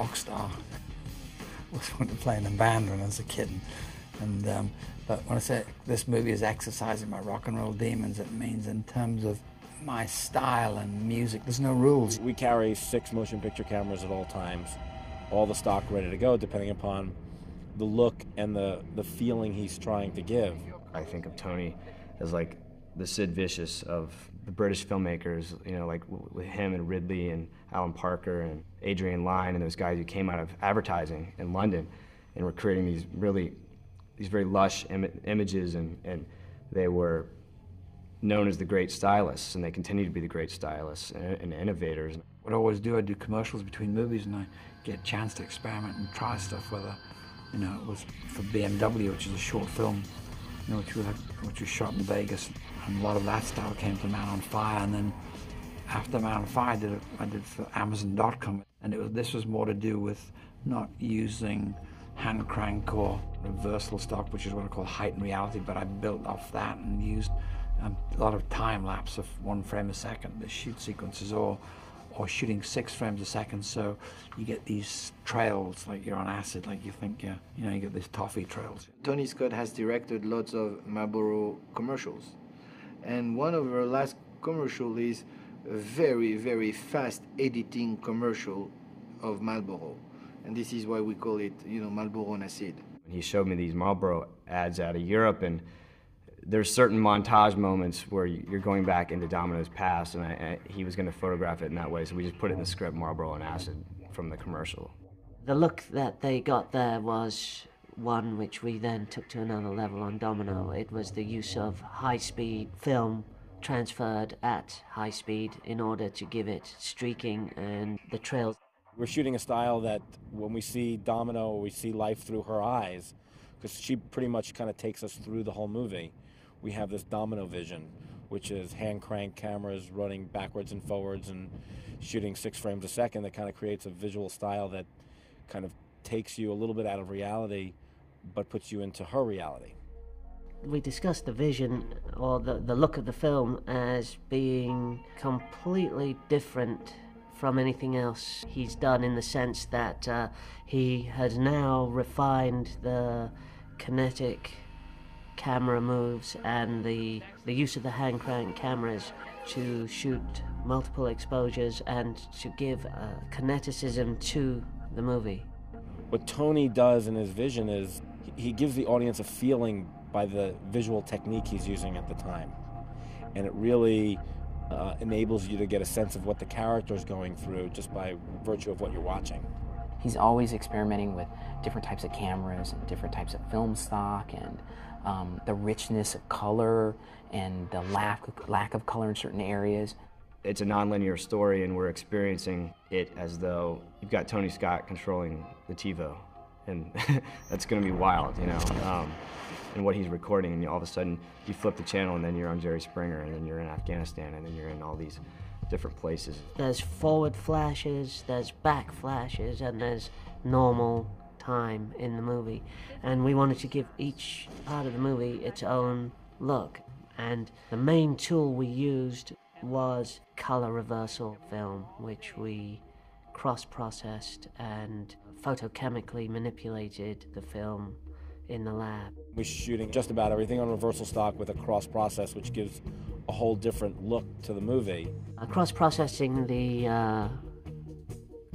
rock star. I was wanted to play in a band when I was a kid. But when I say this movie is exercising my rock and roll demons, it means in terms of my style and music, there's no rules. We carry 6 motion picture cameras at all times, all the stock ready to go, depending upon the look and the feeling he's trying to give. I think of Tony as like the Sid Vicious of the British filmmakers, you know, like with him and Ridley and Alan Parker and Adrian Lyne and those guys who came out of advertising in London and were creating these very lush images, and they were known as the great stylists, and they continue to be the great stylists and innovators. What I always do, I do commercials between movies, and I get a chance to experiment and try stuff, whether, you know, it was for BMW, which is a short film, you know, which was shot in Vegas, and a lot of that style came to Man on Fire, and then after Man on Fire, I did for Amazon.com, and this was more to do with not using hand crank or reversal stock, which is what I call heightened reality, but I built off that and used a lot of time lapse of 1 frame a second, the shoot sequences, or shooting 6 frames a second, so you get these trails like you're on acid, like you think you get these toffee trails. Tony Scott has directed lots of Marlboro commercials, and one of her last commercial is a very, very fast editing commercial of Marlboro, and this is why we call it, you know, Marlboro on acid. He showed me these Marlboro ads out of Europe, and there's certain montage moments where you're going back into Domino's past, and he was going to photograph it in that way, so we just put it in the script, Marlboro on acid, from the commercial. The look that they got there was one which we then took to another level on Domino. It was the use of high-speed film transferred at high speed in order to give it streaking and the trails. We're shooting a style that when we see Domino, we see life through her eyes, because she pretty much kind of takes us through the whole movie. We have this Domino vision, which is hand crank cameras running backwards and forwards and shooting 6 frames a second, that kind of creates a visual style that kind of takes you a little bit out of reality but puts you into her reality. We discussed the vision or the look of the film as being completely different from anything else he's done, in the sense that he has now refined the kinetic camera moves and the use of the hand crank cameras to shoot multiple exposures and to give kineticism to the movie. What Tony does in his vision is he gives the audience a feeling by the visual technique he's using at the time, and it really enables you to get a sense of what the character is going through just by virtue of what you're watching. He's always experimenting with different types of cameras and different types of film stock, and the richness of color and the lack of color in certain areas. It's a non-linear story, and we're experiencing it as though you've got Tony Scott controlling the TiVo, and that's going to be wild, you know, and what he's recording, and all of a sudden you flip the channel and then you're on Jerry Springer, and then you're in Afghanistan, and then you're in all these different places. There's forward flashes, there's back flashes, and there's normal time in the movie, and we wanted to give each part of the movie its own look, and the main tool we used was color reversal film, which we cross-processed and photochemically manipulated the film in the lab. We're shooting just about everything on reversal stock with a cross-process, which gives a whole different look to the movie. Cross-processing the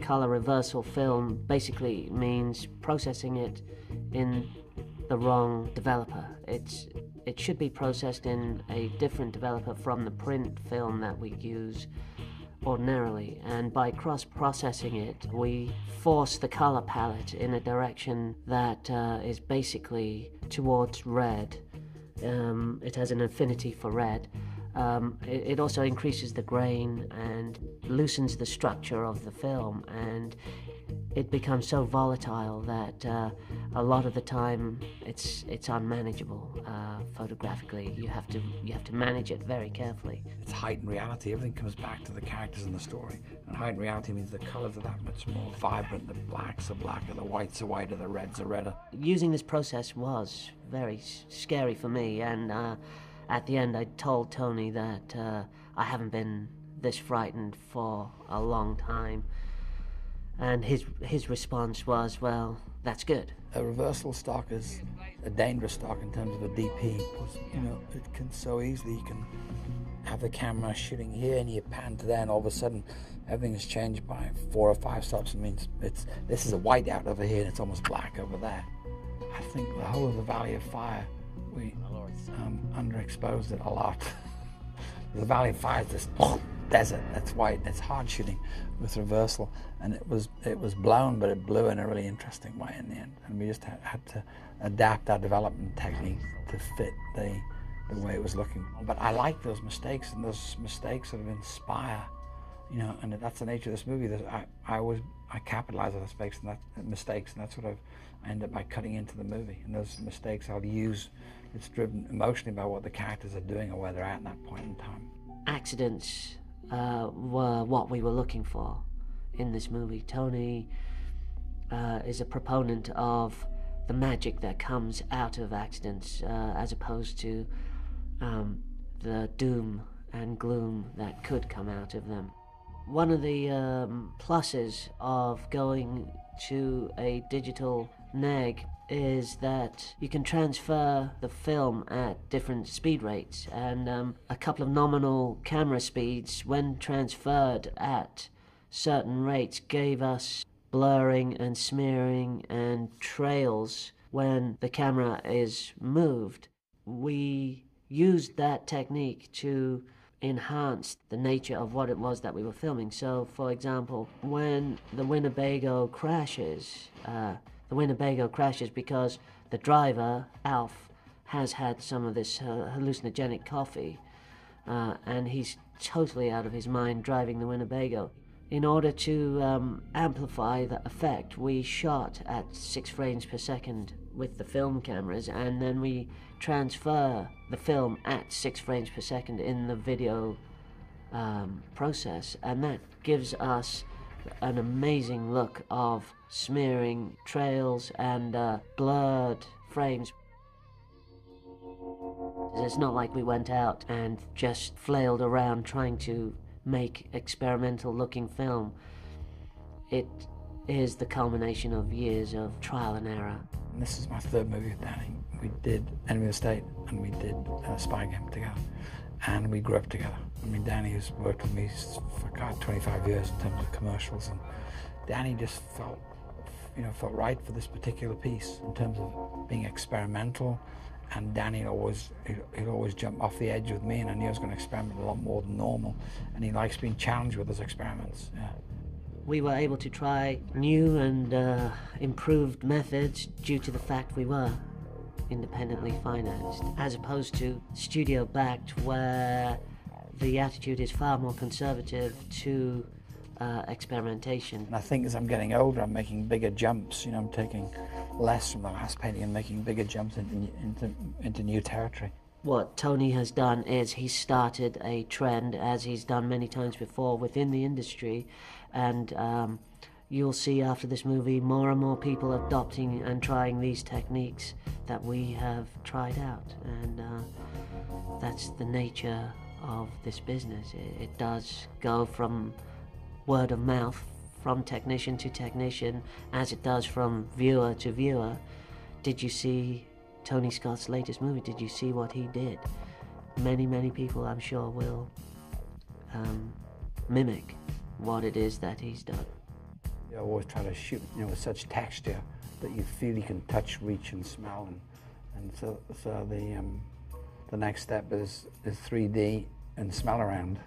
color reversal film basically means processing it in the wrong developer. It should be processed in a different developer from the print film that we use ordinarily, and by cross-processing it, we force the color palette in a direction that is basically towards red. It has an affinity for red. It also increases the grain and loosens the structure of the film, and it becomes so volatile that a lot of the time it's unmanageable photographically. You have to manage it very carefully. It's heightened reality. Everything comes back to the characters in the story, and heightened reality means the colors are that much more vibrant. The blacks are blacker, the whites are whiter, the reds are redder. Using this process was very scary for me, and at the end I told Tony that I haven't been this frightened for a long time. And his response was, well, that's good. A reversal stock is a dangerous stock in terms of a DP. Because, you know, it can so easily, you can have the camera shooting here and you pan to there, and all of a sudden everything is changed by 4 or 5 stops. It means this is a white out over here and it's almost black over there. I think the whole of the Valley of Fire, we underexposed it a lot. The Valley of Fire is this desert, that's white, it's hard shooting with reversal, and it was blown, but it blew in a really interesting way in the end, and we just had to adapt our development technique to fit the way it was looking. But I like those mistakes, and those mistakes sort of inspire, you know, and that's the nature of this movie. I capitalize on those mistakes, and that's what I end up by cutting into the movie. And those mistakes I'll use. It's driven emotionally by what the characters are doing or where they're at in that point in time. Accidents were what we were looking for in this movie. Tony is a proponent of the magic that comes out of accidents, as opposed to the doom and gloom that could come out of them. One of the pluses of going to a digital neg is that you can transfer the film at different speed rates, and a couple of nominal camera speeds, when transferred at certain rates, gave us blurring and smearing and trails when the camera is moved. We used that technique to enhance the nature of what it was that we were filming. So, for example, when the Winnebago crashes because the driver, Alf, has had some of this hallucinogenic coffee, and he's totally out of his mind driving the Winnebago. In order to amplify the effect, we shot at 6 frames per second with the film cameras, and then we transfer the film at 6 frames per second in the video process, and that gives us an amazing look of smearing, trails, and blurred frames. It's not like we went out and just flailed around trying to make experimental looking film. It is the culmination of years of trial and error. And this is my 3rd movie with Danny. We did Enemy of the State, and we did Spy Game together, and we grew up together. I mean, Danny has worked with me for 25 years in terms of commercials, and Danny just felt right for this particular piece in terms of being experimental. And Danny he'd always jump off the edge with me, and I knew I was going to experiment a lot more than normal. And he likes being challenged with those experiments. Yeah. We were able to try new and improved methods due to the fact we were independently financed, as opposed to studio-backed, where the attitude is far more conservative to experimentation. And I think as I'm getting older, I'm making bigger jumps. You know, I'm taking less from the last painting and making bigger jumps into new territory. What Tony has done is he's started a trend, as he's done many times before within the industry, and you'll see after this movie more and more people adopting and trying these techniques that we have tried out, and that's the nature of this business. It does go from word of mouth, from technician to technician, as it does from viewer to viewer. Did you see Tony Scott's latest movie? Did you see what he did? Many people, I'm sure, will mimic what it is that he's done. I always try to shoot, with such texture that you feel you can touch, reach, and smell, and so the next step is 3D and smell around.